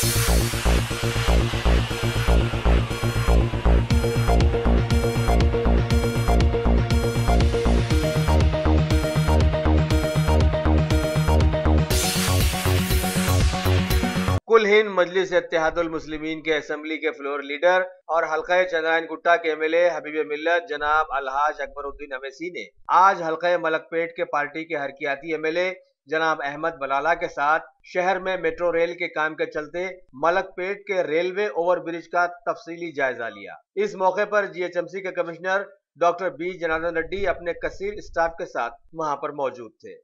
कुल हिंद मजलिस इत्तेहादुल मुस्लिमीन के असेंबली के फ्लोर लीडर और हल्का चंद्रायन गुट्टा के एमएलए हबीब मिल्लत जनाब अलहाज अकबरुद्दीन अवैसी ने आज हल्का मलकपेट के पार्टी के हरकियाती एमएलए जनाब अहमद बलाला के साथ शहर में मेट्रो रेल के काम के चलते मलकपेट के रेलवे ओवरब्रिज का तफसीली जायजा लिया। इस मौके पर जीएचएमसी के commissioner doctor B Janardhan Reddy अपने कसीर स्टाफ के साथ वहां पर मौजूद थे।